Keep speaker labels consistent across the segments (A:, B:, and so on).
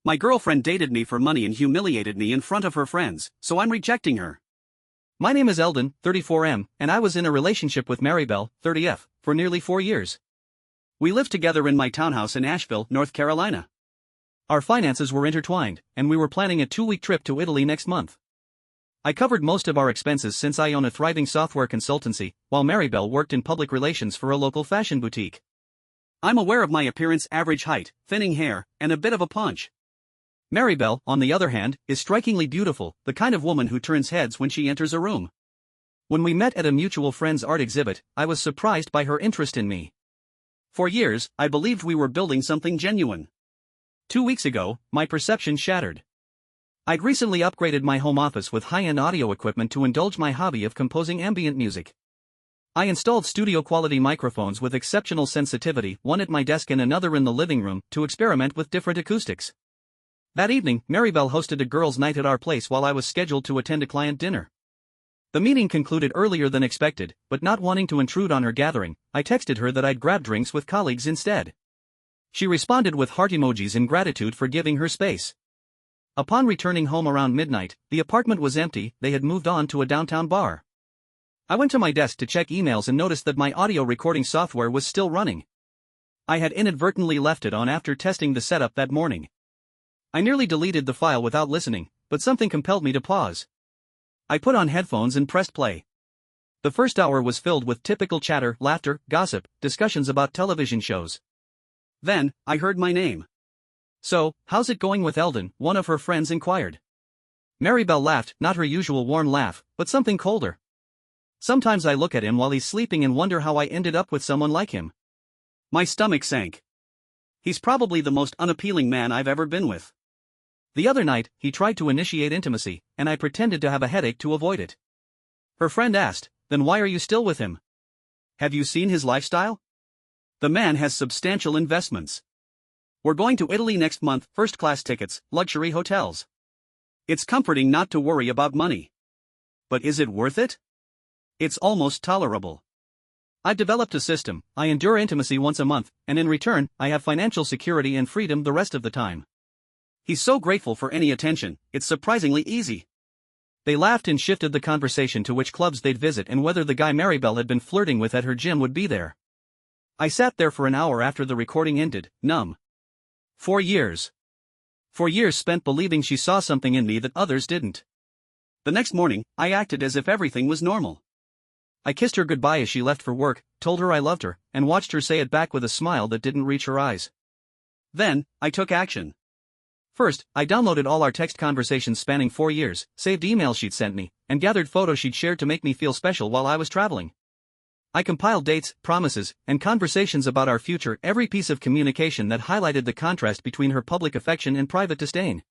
A: My girlfriend dated me for money and humiliated me in front of her friends, so I'm rejecting her.
B: My name is Eldon, 34M, and I was in a relationship with Maribel, 30F, for nearly 4 years.
A: We lived together in my townhouse in Asheville, North Carolina.
B: Our finances were intertwined, and we were planning a 2-week trip to Italy next month. I covered most of our expenses since I own a thriving software consultancy, while Maribel worked in public relations for a local fashion boutique.
A: I'm aware of my appearance, average height, thinning hair, and a bit of a punch.
B: Maribel, on the other hand, is strikingly beautiful, the kind of woman who turns heads when she enters a room. When we met at a mutual friend's art exhibit, I was surprised by her interest in me.
A: For years, I believed we were building something genuine.
B: 2 weeks ago, my perception shattered. I'd recently upgraded my home office with high-end audio equipment to indulge my hobby of composing ambient music. I installed studio-quality microphones with exceptional sensitivity, one at my desk and another in the living room, to experiment with different acoustics. That evening, Maribel hosted a girls' night at our place while I was scheduled to attend a client dinner. The meeting concluded earlier than expected, but not wanting to intrude on her gathering, I texted her that I'd grab drinks with colleagues instead. She responded with heart emojis in gratitude for giving her space. Upon returning home around midnight, the apartment was empty. They had moved on to a downtown bar. I went to my desk to check emails and noticed that my audio recording software was still running. I had inadvertently left it on after testing the setup that morning. I nearly deleted the file without listening, but something compelled me to pause. I put on headphones and pressed play. The first hour was filled with typical chatter, laughter, gossip, discussions about television shows.
A: Then, I heard my name.
B: "So, how's it going with Eldon?" one of her friends inquired. Maribel laughed, not her usual warm laugh, but something colder. "Sometimes I look at him while he's sleeping and wonder how I ended up with someone like him."
A: My stomach sank. He's probably the most unappealing man I've ever been with.
B: The other night, he tried to initiate intimacy, and I pretended to have a headache to avoid it. Her friend asked, "Then why are you still with him?"
A: Have you seen his lifestyle? The man has substantial investments. We're going to Italy next month, first-class tickets, luxury hotels. It's comforting not to worry about money. But is it worth it? It's almost tolerable.
B: I've developed a system. I endure intimacy once a month, and in return, I have financial security and freedom the rest of the time.
A: He's so grateful for any attention, it's surprisingly easy.
B: They laughed and shifted the conversation to which clubs they'd visit and whether the guy Maribel had been flirting with at her gym would be there. I sat there for an hour after the recording ended, numb. 4 years. 4 years spent believing she saw something in me that others didn't.
A: The next morning, I acted as if everything was normal.
B: I kissed her goodbye as she left for work, told her I loved her, and watched her say it back with a smile that didn't reach her eyes.
A: Then, I took action.
B: First, I downloaded all our text conversations spanning 4 years, saved emails she'd sent me, and gathered photos she'd shared to make me feel special while I was traveling. I compiled dates, promises, and conversations about our future, every piece of communication that highlighted the contrast between her public affection and private disdain.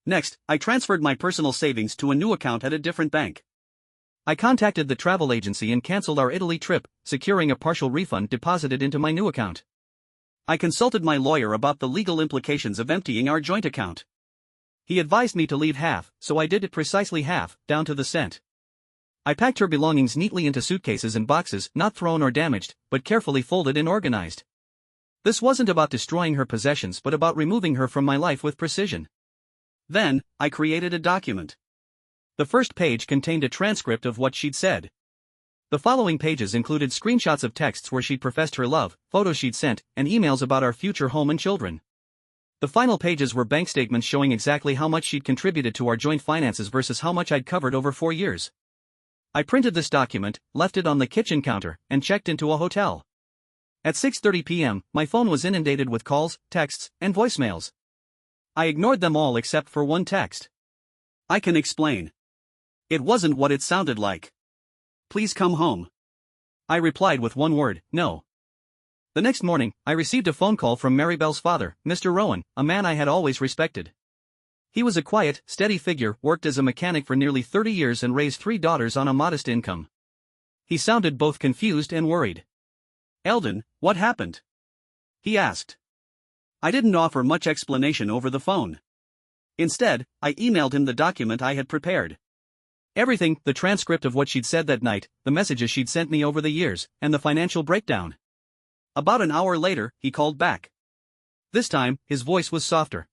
A: Next, I transferred my personal savings to a new account at a different bank.
B: I contacted the travel agency and canceled our Italy trip, securing a partial refund deposited into my new account.
A: I consulted my lawyer about the legal implications of emptying our joint account.
B: He advised me to leave half, so I did it precisely half, down to the cent. I packed her belongings neatly into suitcases and boxes, not thrown or damaged, but carefully folded and organized. This wasn't about destroying her possessions but about removing her from my life with precision.
A: Then, I created a document.
B: The first page contained a transcript of what she'd said. The following pages included screenshots of texts where she'd professed her love, photos she'd sent, and emails about our future home and children. The final pages were bank statements showing exactly how much she'd contributed to our joint finances versus how much I'd covered over 4 years. I printed this document, left it on the kitchen counter, and checked into a hotel. At 6:30 p.m., my phone was inundated with calls, texts, and voicemails. I ignored them all except for one text.
A: I can explain. It wasn't what it sounded like. Please come home.
B: I replied with one word, no. The next morning, I received a phone call from Maribel's father, Mr. Rowan, a man I had always respected. He was a quiet, steady figure, worked as a mechanic for nearly 30 years and raised 3 daughters on a modest income. He sounded both confused and worried.
A: "Eldon, what happened?" he asked. I didn't offer much explanation over the phone. Instead, I emailed him the document I had prepared.
B: Everything, the transcript of what she'd said that night, the messages she'd sent me over the years, and the financial breakdown.
A: About an hour later, he called back.
B: This time, his voice was softer.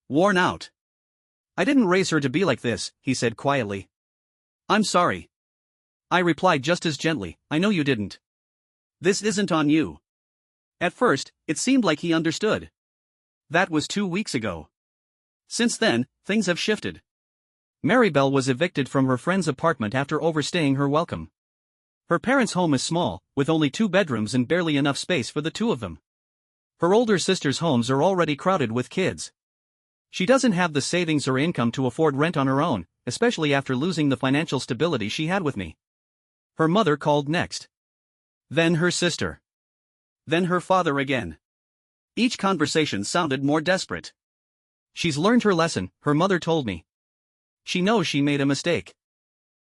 A: Worn out.
B: I didn't raise her to be like this, he said quietly.
A: I'm sorry.
B: I replied just as gently, I know you didn't.
A: This isn't on you. At first, it seemed like he understood. That was 2 weeks ago. Since then, things have shifted.
B: Maribel was evicted from her friend's apartment after overstaying her welcome. Her parents' home is small, with only 2 bedrooms and barely enough space for the 2 of them. Her older sister's homes are already crowded with kids. She doesn't have the savings or income to afford rent on her own, especially after losing the financial stability she had with me. Her mother called next.
A: Then her sister. Then her father again. Each conversation sounded more desperate.
B: She's learned her lesson, her mother told me. She knows she made a mistake.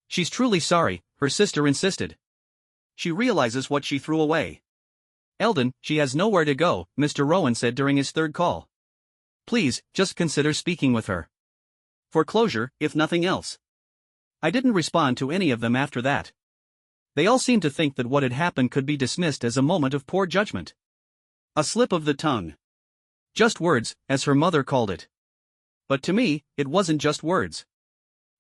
B: She's truly sorry, her sister insisted.
A: She realizes what she threw away.
B: Eldon, she has nowhere to go, Mr. Rowan said during his 3rd call. Please, just consider speaking with her.
A: For closure, if nothing else.
B: I didn't respond to any of them after that. They all seemed to think that what had happened could be dismissed as a moment of poor judgment.
A: A slip of the tongue.
B: Just words, as her mother called it.
A: But to me, it wasn't just words.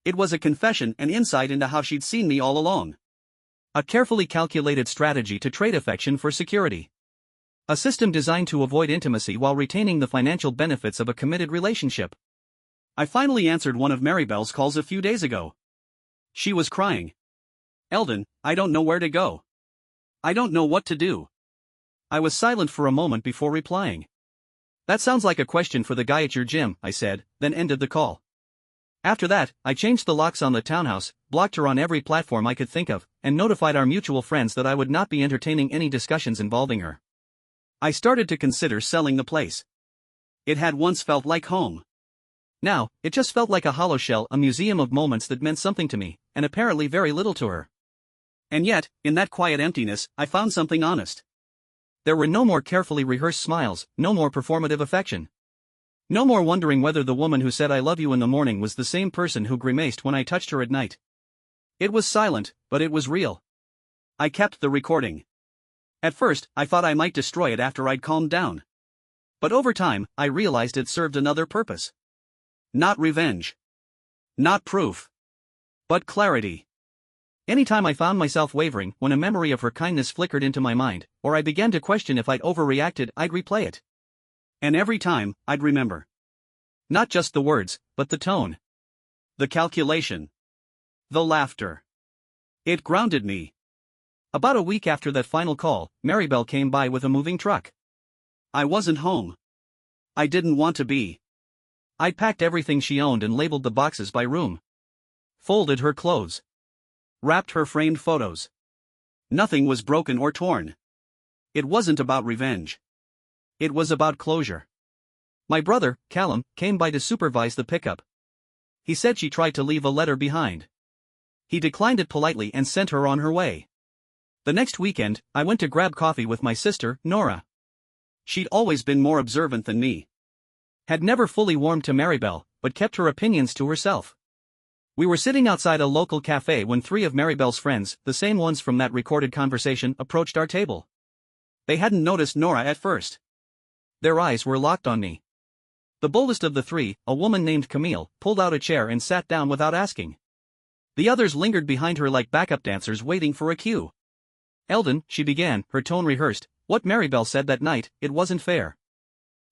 A: It was a confession and insight into how she'd seen me all along.
B: A carefully calculated strategy to trade affection for security. A system designed to avoid intimacy while retaining the financial benefits of a committed relationship.
A: I finally answered one of Maribel's calls a few days ago. She was crying. Eldon, I don't know where to go. I don't know what to do.
B: I was silent for a moment before replying. That sounds like a question for the guy at your gym, I said, then ended the call. After that, I changed the locks on the townhouse, blocked her on every platform I could think of, and notified our mutual friends that I would not be entertaining any discussions involving her.
A: I started to consider selling the place. It had once felt like home.
B: Now, it just felt like a hollow shell, a museum of moments that meant something to me, and apparently very little to her.
A: And yet, in that quiet emptiness, I found something honest.
B: There were no more carefully rehearsed smiles, no more performative affection. No more wondering whether the woman who said I love you in the morning was the same person who grimaced when I touched her at night.
A: It was silent, but it was real. I kept the recording. At first, I thought I might destroy it after I'd calmed down. But over time, I realized it served another purpose. Not revenge. Not proof. But clarity.
B: Anytime I found myself wavering, when a memory of her kindness flickered into my mind, or I began to question if I'd overreacted, I'd replay it.
A: And every time, I'd remember.
B: Not just the words, but the tone.
A: The calculation. The laughter. It grounded me.
B: About a week after that final call, Maribel came by with a moving truck.
A: I wasn't home. I didn't want to be.
B: I'd packed everything she owned and labeled the boxes by room. Folded her clothes.
A: Wrapped her framed photos. Nothing was broken or torn. It wasn't about revenge.
B: It was about closure. My brother, Callum, came by to supervise the pickup. He said she tried to leave a letter behind. He declined it politely and sent her on her way. The next weekend, I went to grab coffee with my sister, Nora.
A: She'd always been more observant than me.
B: Had never fully warmed to Maribel, but kept her opinions to herself. We were sitting outside a local cafe when 3 of Maribel's friends, the same ones from that recorded conversation, approached our table.
A: They hadn't noticed Nora at first.
B: Their eyes were locked on me. The boldest of the 3, a woman named Camille, pulled out a chair and sat down without asking. The others lingered behind her like backup dancers waiting for a cue. Eldon, she began, her tone rehearsed, what Maribel said that night, it wasn't fair.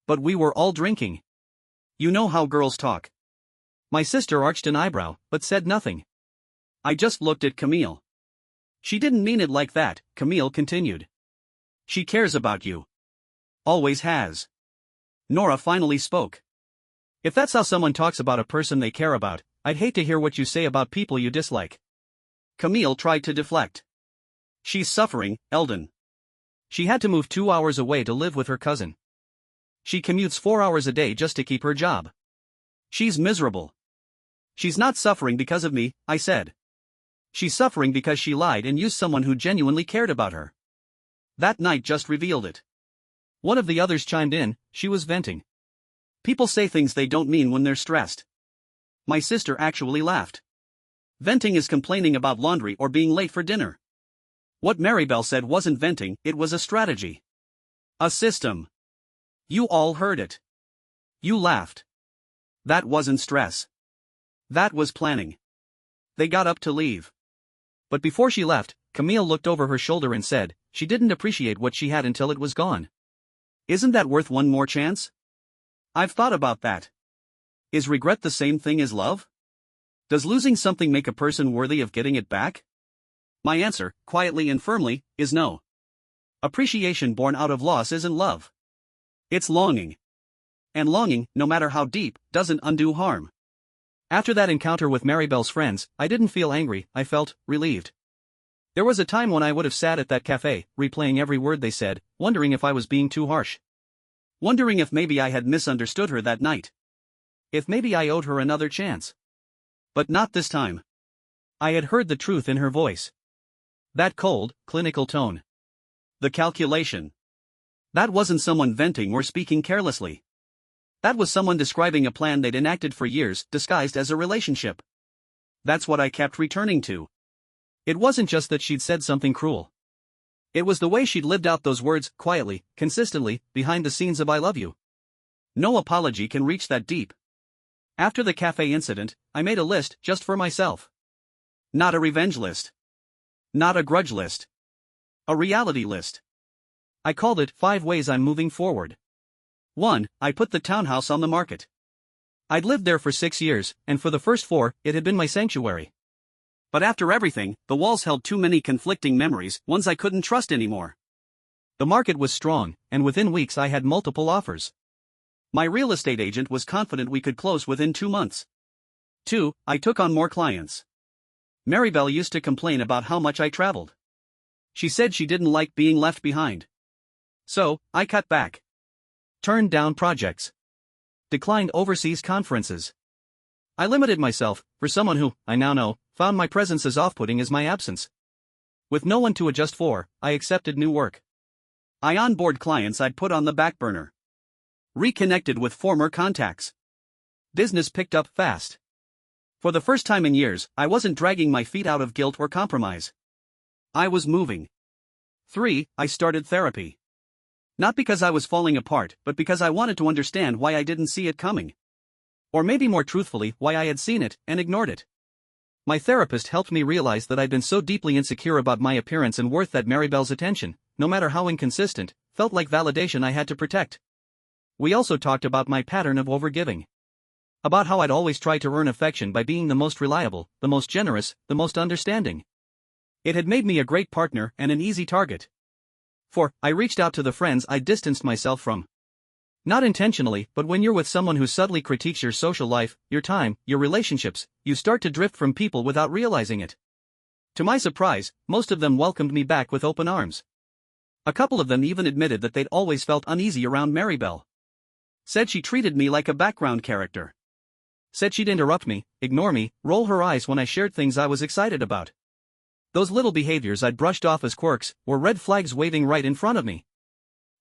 A: But we were all drinking. You know how girls talk.
B: My sister arched an eyebrow, but said nothing.
A: I just looked at Camille. She didn't mean it like that, Camille continued. She cares about you. Always has. Nora finally spoke.
B: If that's how someone talks about a person they care about, I'd hate to hear what you say about people you dislike.
A: Camille tried to deflect. She's suffering, Eldon.
B: She had to move 2 hours away to live with her cousin. She commutes 4 hours a day just to keep her job.
A: She's miserable. She's not suffering because of me, I said. She's suffering because she lied and used someone who genuinely cared about her. That night just revealed it.
B: One of the others chimed in, she was venting.
A: People say things they don't mean when they're stressed. My sister actually laughed. Venting is complaining about laundry or being late for dinner. What Maribel said wasn't venting, it was a strategy. A system. You all heard it. You laughed. That wasn't stress. That was planning. They got up to leave.
B: But before she left, Camille looked over her shoulder and said, she didn't appreciate what she had until it was gone.
A: Isn't that worth one more chance? I've thought about that. Is regret the same thing as love? Does losing something make a person worthy of getting it back? My answer, quietly and firmly, is no. Appreciation born out of loss isn't love. It's longing. And longing, no matter how deep, doesn't undo harm.
B: After that encounter with Maribel's friends, I didn't feel angry, I felt relieved. There was a time when I would have sat at that cafe, replaying every word they said, wondering if I was being too harsh.
A: Wondering if maybe I had misunderstood her that night. If maybe I owed her another chance. But not this time.
B: I had heard the truth in her voice. That cold, clinical tone.
A: The calculation. That wasn't someone venting or speaking carelessly. That was someone describing a plan they'd enacted for years, disguised as a relationship. That's what I kept returning to.
B: It wasn't just that she'd said something cruel. It was the way she'd lived out those words, quietly, consistently, behind the scenes of I love you.
A: No apology can reach that deep. After the cafe incident, I made a list just for myself. Not a revenge list. Not a grudge list. A reality list.
B: I called it 5 Ways I'm Moving Forward.
A: 1. I put the townhouse on the market.
B: I'd lived there for 6 years, and for the first 4, it had been my sanctuary.
A: But after everything, the walls held too many conflicting memories, ones I couldn't trust anymore.
B: The market was strong, and within weeks I had multiple offers.
A: My real estate agent was confident we could close within 2 months. 2. I took on more clients. Maribel used to complain about how much I traveled. She said she didn't like being left behind. So, I cut back.
B: Turned down projects. Declined overseas conferences. I limited myself, for someone who, I now know, found my presence as off-putting as my absence. With no one to adjust for, I accepted new work.
A: I onboard clients I'd put on the back burner. Reconnected with former contacts. Business picked up fast. For the first time in years, I wasn't dragging my feet out of guilt or compromise. I was moving. 3. I started therapy. Not because I was falling apart, but because I wanted to understand why I didn't see it coming. Or maybe more truthfully, why I had seen it and ignored it. My therapist helped me realize that I'd been so deeply insecure about my appearance and worth that Maribel's attention, no matter how inconsistent, felt like validation I had to protect. We also talked about my pattern of overgiving. About how I'd always tried to earn affection by being the most reliable, the most generous, the most understanding. It had made me a great partner and an easy target. 4. I reached out to the friends I distanced myself from. Not intentionally, but when you're with someone who subtly critiques your social life, your time, your relationships, you start to drift from people without realizing it. To my surprise, most of them welcomed me back with open arms. A couple of them even admitted that they'd always felt uneasy around Maribel. Said she treated me like a background character. Said she'd interrupt me, ignore me, roll her eyes when I shared things I was excited about. Those little behaviors I'd brushed off as quirks were red flags waving right in front of me.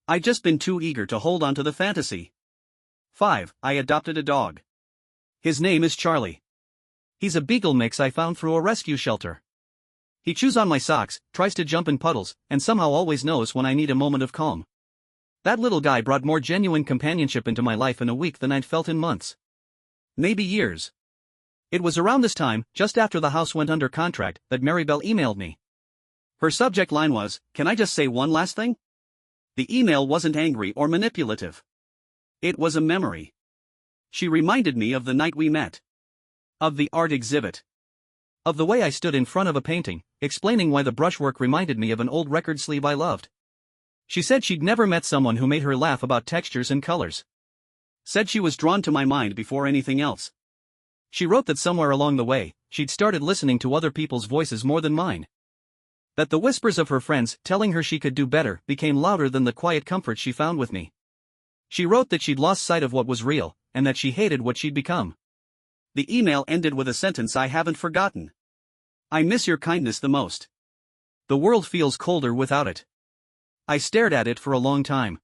A: I'd just been too eager to hold on to the fantasy. 5. I adopted a dog. His name is Charlie. He's a beagle mix I found through a rescue shelter. He chews on my socks, tries to jump in puddles, and somehow always knows when I need a moment of calm. That little guy brought more genuine companionship into my life in a week than I'd felt in months. Maybe years. It was around this time, just after the house went under contract, that Maribel emailed me. Her subject line was, "Can I just say one last thing?" The email wasn't angry or manipulative. It was a memory. She reminded me of the night we met. Of the art exhibit. Of the way I stood in front of a painting, explaining why the brushwork reminded me of an old record sleeve I loved. She said she'd never met someone who made her laugh about textures and colors. Said she was drawn to my mind before anything else. She wrote that somewhere along the way, she'd started listening to other people's voices more than mine. That the whispers of her friends telling her she could do better became louder than the quiet comfort she found with me. She wrote that she'd lost sight of what was real, and that she hated what she'd become. The email ended with a sentence I haven't forgotten. "I miss your kindness the most. The world feels colder without it." I stared at it for a long time.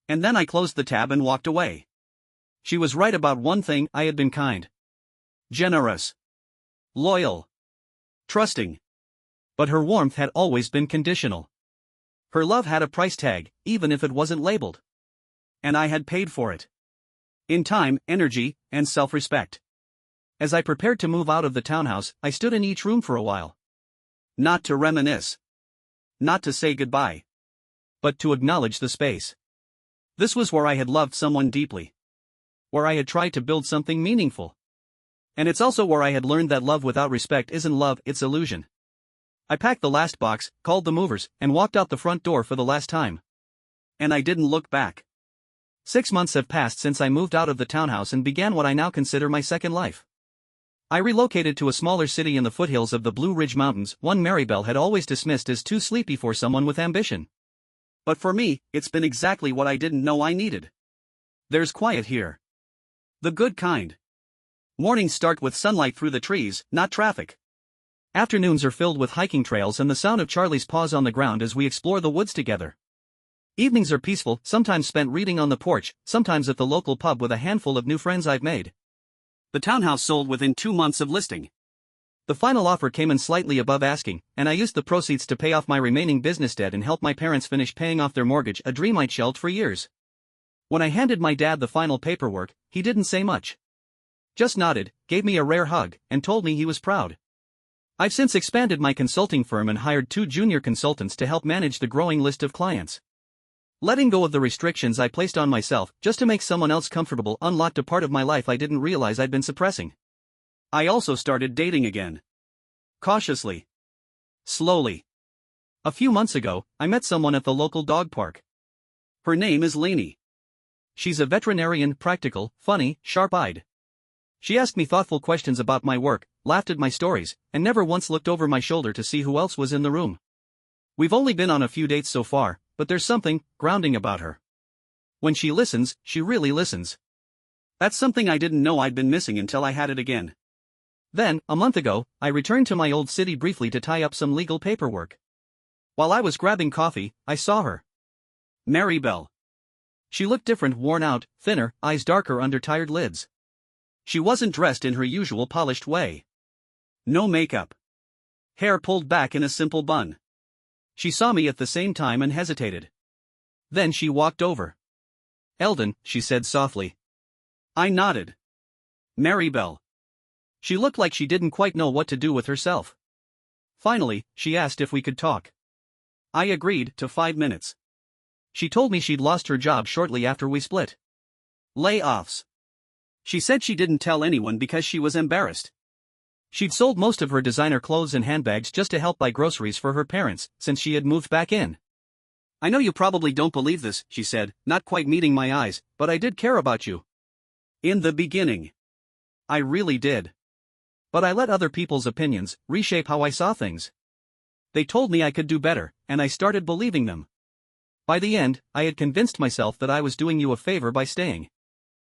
A: And then I closed the tab and walked away. She was right about one thing: I had been kind. Generous. Loyal. Trusting. But her warmth had always been conditional. Her love had a price tag, even if it wasn't labeled. And I had paid for it. In time, energy, and self-respect. As I prepared to move out of the townhouse, I stood in each room for a while. Not to reminisce. Not to say goodbye. But to acknowledge the space. This was where I had loved someone deeply. Where I had tried to build something meaningful. And it's also where I had learned that love without respect isn't love, it's illusion. I packed the last box, called the movers, and walked out the front door for the last time. And I didn't look back. 6 months have passed since I moved out of the townhouse and began what I now consider my second life. I relocated to a smaller city in the foothills of the Blue Ridge Mountains, one Maribel had always dismissed as too sleepy for someone with ambition. But for me, it's been exactly what I didn't know I needed. There's quiet here. The good kind. Mornings start with sunlight through the trees, not traffic. Afternoons are filled with hiking trails and the sound of Charlie's paws on the ground as we explore the woods together. Evenings are peaceful, sometimes spent reading on the porch, sometimes at the local pub with a handful of new friends I've made. The townhouse sold within 2 months of listing. The final offer came in slightly above asking, and I used the proceeds to pay off my remaining business debt and help my parents finish paying off their mortgage, a dream I'd shelved for years. When I handed my dad the final paperwork, he didn't say much. Just nodded, gave me a rare hug, and told me he was proud. I've since expanded my consulting firm and hired 2 junior consultants to help manage the growing list of clients. Letting go of the restrictions I placed on myself just to make someone else comfortable unlocked a part of my life I didn't realize I'd been suppressing. I also started dating again. Cautiously. Slowly. A few months ago, I met someone at the local dog park. Her name is Lainey. She's a veterinarian, practical, funny, sharp-eyed. She asked me thoughtful questions about my work, laughed at my stories, and never once looked over my shoulder to see who else was in the room. We've only been on a few dates so far, but there's something grounding about her. When she listens, she really listens. That's something I didn't know I'd been missing until I had it again. Then, a month ago, I returned to my old city briefly to tie up some legal paperwork. While I was grabbing coffee, I saw her. Maribel. She looked different, worn out, thinner, eyes darker under tired lids. She wasn't dressed in her usual polished way. No makeup. Hair pulled back in a simple bun. She saw me at the same time and hesitated. Then she walked over. "Eldon," she said softly. I nodded. Maribel. She looked like she didn't quite know what to do with herself. Finally, she asked if we could talk. I agreed to 5 minutes. She told me she'd lost her job shortly after we split. Layoffs. She said she didn't tell anyone because she was embarrassed. She'd sold most of her designer clothes and handbags just to help buy groceries for her parents, since she had moved back in. "I know you probably don't believe this," she said, not quite meeting my eyes, "but I did care about you. In the beginning. I really did. But I let other people's opinions reshape how I saw things. They told me I could do better, and I started believing them. By the end, I had convinced myself that I was doing you a favor by staying."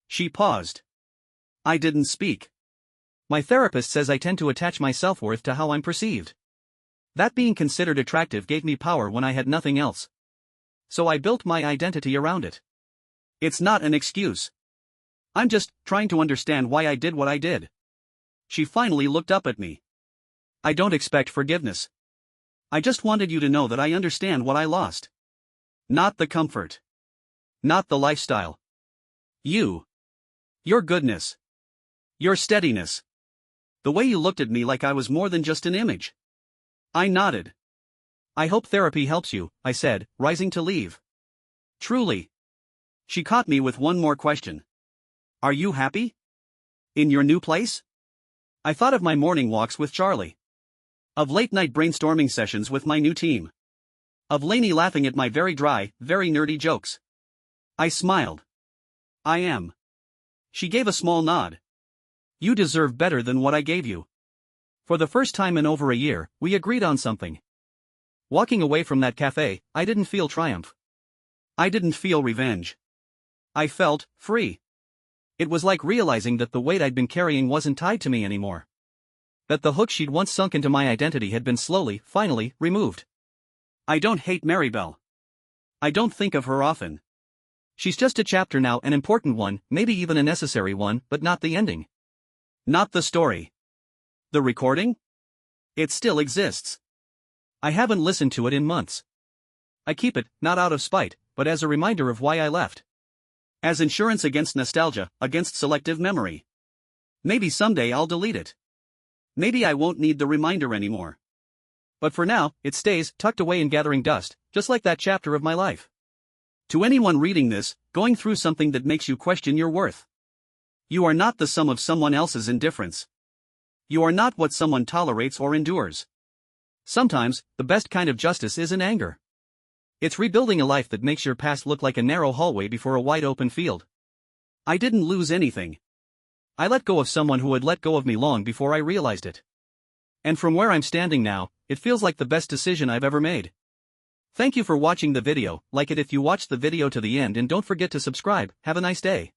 A: She paused. I didn't speak. My therapist says I tend to attach my self-worth to how I'm perceived. That being considered attractive gave me power when I had nothing else. So I built my identity around it. It's not an excuse. I'm just trying to understand why I did what I did. She finally looked up at me. I don't expect forgiveness. I just wanted you to know that I understand what I lost. Not the comfort. Not the lifestyle. You. Your goodness. Your steadiness. The way you looked at me like I was more than just an image. I nodded. I hope therapy helps you, I said, rising to leave. Truly. She caught me with one more question. Are you happy? In your new place? I thought of my morning walks with Charlie. Of late-night brainstorming sessions with my new team. Of Lainey laughing at my very dry, very nerdy jokes. I smiled. I am. She gave a small nod. You deserve better than what I gave you. For the first time in over a year, we agreed on something. Walking away from that cafe, I didn't feel triumph. I didn't feel revenge. I felt free. It was like realizing that the weight I'd been carrying wasn't tied to me anymore. That the hook she'd once sunk into my identity had been slowly, finally, removed. I don't hate Maribel. I don't think of her often. She's just a chapter now, an important one, maybe even a necessary one, but not the ending. Not the story. The recording? It still exists. I haven't listened to it in months. I keep it, not out of spite, but as a reminder of why I left. As insurance against nostalgia, against selective memory. Maybe someday I'll delete it. Maybe I won't need the reminder anymore. But for now, it stays tucked away in gathering dust, just like that chapter of my life. To anyone reading this, going through something that makes you question your worth. You are not the sum of someone else's indifference. You are not what someone tolerates or endures. Sometimes, the best kind of justice is in anger. It's rebuilding a life that makes your past look like a narrow hallway before a wide open field. I didn't lose anything. I let go of someone who had let go of me long before I realized it. And from where I'm standing now, it feels like the best decision I've ever made. Thank you for watching the video, like it if you watched the video to the end and don't forget to subscribe. Have a nice day.